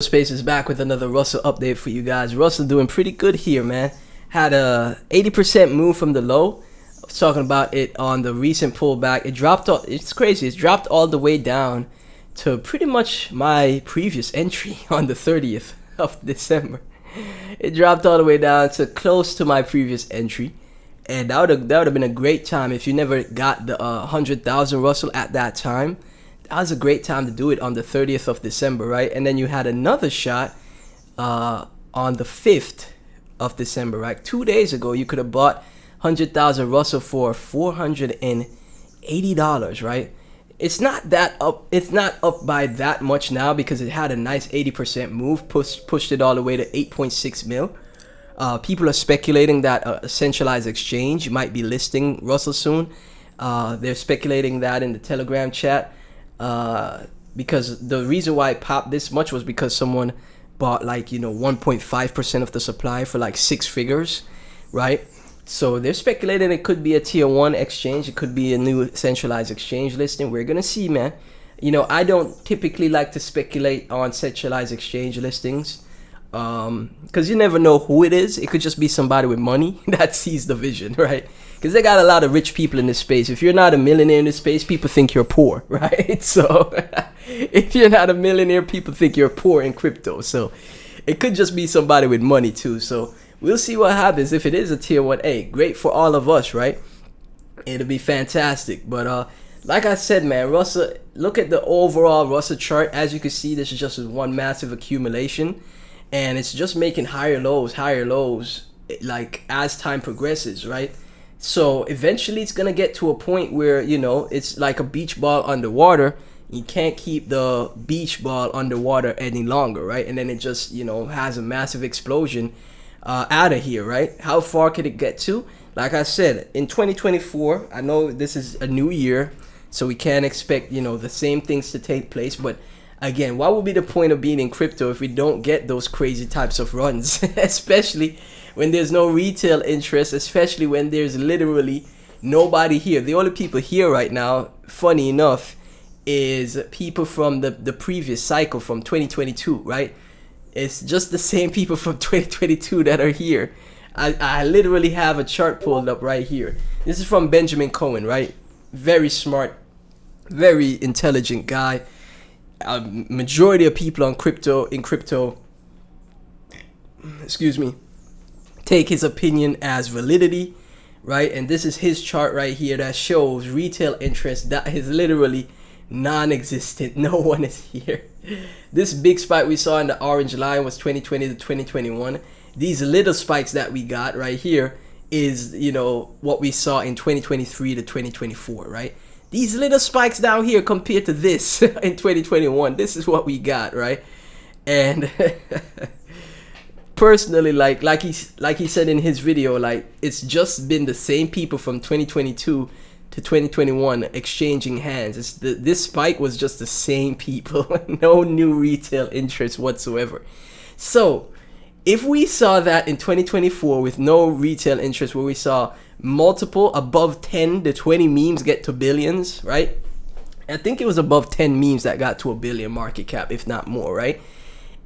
Space is back with another Russell update for you guys. Russell doing pretty good here, man. Had a 80% move from the low. I was talking about it on the recent pullback. It dropped all, it's crazy. It's dropped all the way down to pretty much my previous entry on the 30th of December. It dropped all the way down to close to my previous entry. And that would have been a great time if you never got the 100,000 Russell at that time. That was a great time to do it on the 30th of December, right? And then you had another shot on the 5th of December, right? 2 days ago, you could have bought 100,000 Russell for $480, right? It's not that up. It's not up by that much now because it had a nice 80% move, pushed it all the way to 8.6 mil. People are speculating that a centralized exchange might be listing Russell soon. They're speculating that in the Telegram chat. Because the reason why it popped this much was because someone bought 1.5% of the supply for like 6 figures, right? So they're speculating it could be a tier 1 exchange. It could be a new centralized exchange listing. We're gonna see, man. I don't typically like to speculate on centralized exchange listings because you never know who it is. It could just be somebody with money that sees the vision, right? Because they got a lot of rich people in this space. If you're not a millionaire in this space, people think you're poor, right? So if you're not a millionaire, people think you're poor in crypto. So it could just be somebody with money too. So we'll see what happens. If it is a tier 1A, great for all of us, right? It'll be fantastic. But like I said, man, Russell, look at the overall Russell chart. As you can see, this is just one massive accumulation. And it's just making higher lows, like as time progresses, right? So eventually it's gonna get to a point where it's like a beach ball underwater. You can't keep the beach ball underwater any longer, right? And then it just has a massive explosion out of here, right? How far could it get to? Like I said, in 2024, I know this is a new year, so we can't expect the same things to take place. But again, what would be the point of being in crypto if we don't get those crazy types of runs, especially when there's no retail interest, especially when there's literally nobody here. The only people here right now, funny enough, is people from the previous cycle from 2022, right? It's just the same people from 2022 that are here. I literally have a chart pulled up right here. This is from Benjamin Cohen, right? Very smart, very intelligent guy. Majority of people in crypto, excuse me, take his opinion as validity, right? And this is his chart right here that shows retail interest that is literally non-existent. No one is here. This big spike we saw in the orange line was 2020 to 2021. These little spikes that we got right here is what we saw in 2023 to 2024, right? These little spikes down here compared to this in 2021, this is what we got, right? And personally, like he said in his video, it's just been the same people from 2022 to 2021 exchanging hands. This spike was just the same people, no new retail interest whatsoever. So if we saw that in 2024 with no retail interest, where we saw multiple above 10 to 20 memes get to billions, right? I think it was above 10 memes that got to a billion market cap, if not more, right?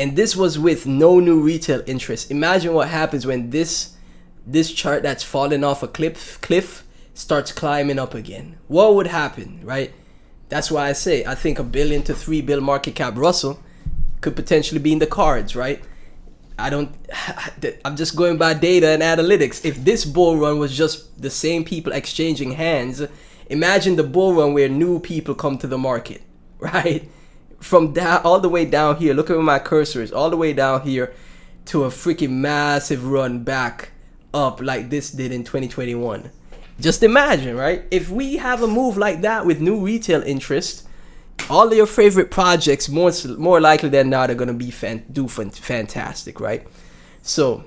And this was with no new retail interest. Imagine what happens when this chart that's fallen off a cliff starts climbing up again. What would happen, right? That's why I say I think a billion to 3 billion market cap Russell could potentially be in the cards, right? I'm just going by data and analytics. If this bull run was just the same people exchanging hands, imagine the bull run where new people come to the market, right? From down all the way down here, look at where my cursor is, all the way down here to a freaking massive run back up like this did in 2021. Just imagine, right? If we have a move like that with new retail interest, all of your favorite projects, more likely than not, are gonna be fantastic, right? So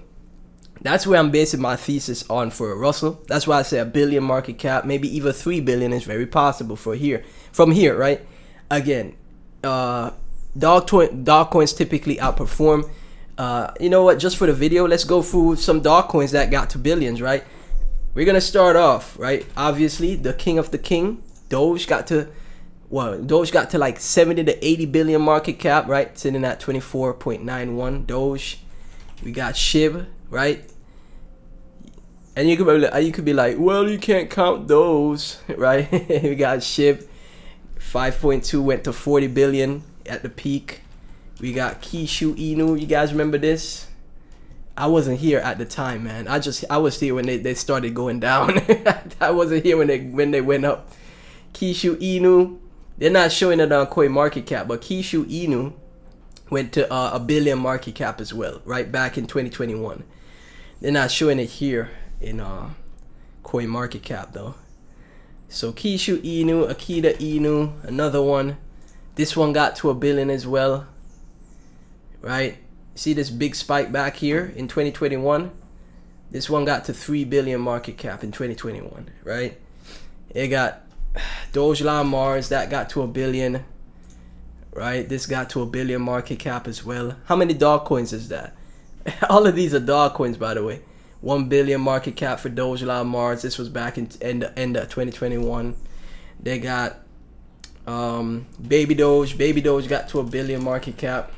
that's where I'm basing my thesis on for Russell. That's why I say a billion market cap, maybe even 3 billion is very possible from here, right? Again, dog coins typically outperform. You know what? Just for the video, let's go through some dog coins that got to billions, right? We're gonna start off, right? Obviously, the king of the king, Doge, got to well, Doge got to like 70 to 80 billion market cap, right? Sitting at 24.91 Doge. We got SHIB, right? And you could be like, well, you can't count those, right? We got SHIB, 5.2 went to 40 billion at the peak. We got Kishu Inu. You guys remember this? I wasn't here at the time, man. I was here when they started going down. I wasn't here when they went up. Kishu Inu, they're not showing it on Coin Market Cap, but Kishu Inu went to a billion market cap as well, right back in 2021. They're not showing it here in Coin Market Cap though. So Kishu Inu, Akita Inu, another one. This one got to a billion as well, right? See this big spike back here in 2021? This one got to 3 billion market cap in 2021, right? It got Doge Mars, that got to a billion, right? This got to a billion market cap as well. How many dog coins is that? All of these are dog coins, by the way. 1 billion market cap for Doge Mars. This was back in end of 2021. They got Baby Doge. Baby Doge got to a billion market cap.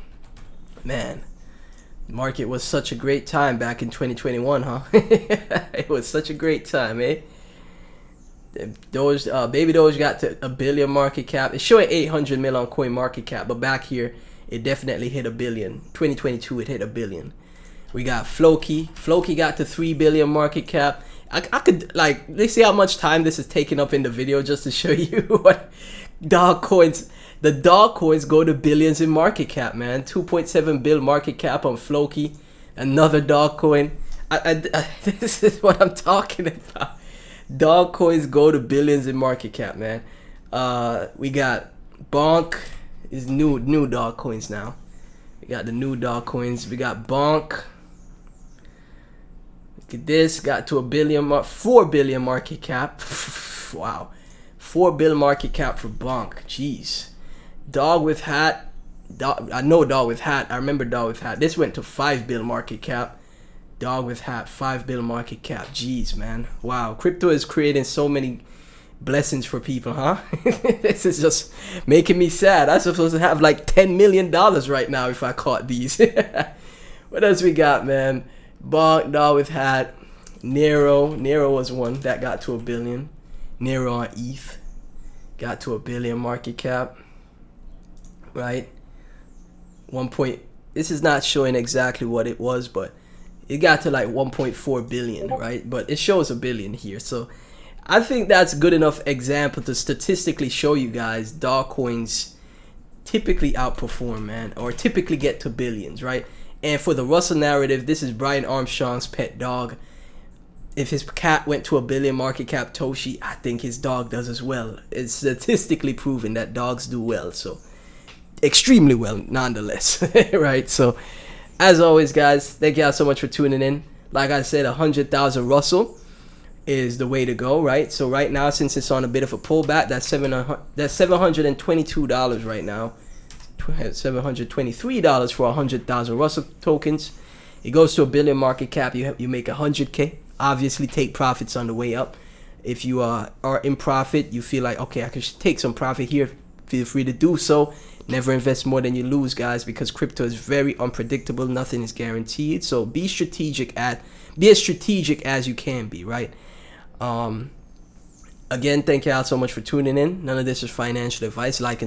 Man, the market was such a great time back in 2021, huh? It was such a great time, eh? Doge, Baby Doge got to a billion market cap. It's showing 800 mil on Coin Market Cap, but back here it definitely hit a billion. 2022 it hit a billion. We got Floki. Floki got to 3 billion market cap. I could, like, let's see how much time this is taking up in the video just to show you what dog coins. The dog coins go to billions in market cap, man. 2.7 bill market cap on Floki. Another dog coin. This is what I'm talking about. Dog coins go to billions in market cap, man. We got Bonk. Is new dog coins now. We got the new dog coins. We got Bonk. Look at this. Got to a billion, 4 billion market cap. Wow. 4 bill market cap for Bonk. Jeez. Dog with hat. I know Dog with hat. I remember Dog with hat. This went to 5 bill market cap. Dog with hat, 5 bill market cap. Jeez, man. Wow. Crypto is creating so many blessings for people, huh? This is just making me sad. I'm supposed to have like $10 million right now if I caught these. What else we got, man? Bonk, Dog with hat. Nero was one that got to a billion. Nero on ETH got to a billion market cap, right? This is not showing exactly what it was, but it got to like 1.4 billion, right? But it shows a billion here, so I think that's good enough example to statistically show you guys dog coins typically outperform, man, or typically get to billions, right? And for the Russell narrative, this is Brian Armstrong's pet dog. If his cat went to a billion market cap Toshi, I think his dog does as well. It's statistically proven that dogs do well, so extremely well nonetheless. Right? So as always, guys, thank y'all so much for tuning in. Like I said, 100,000 Russell is the way to go, right? So right now, since it's on a bit of a pullback, that's $722 right now. $723 for 100,000 Russell tokens. It goes to a billion market cap. You make 100K. Obviously, take profits on the way up. If you are in profit, you feel like, okay, I can take some profit here. Feel free to do so. Never invest more than you lose, guys, because crypto is very unpredictable. Nothing is guaranteed. So be as strategic as you can be, right? Again, thank y'all so much for tuning in. None of this is financial advice. Like and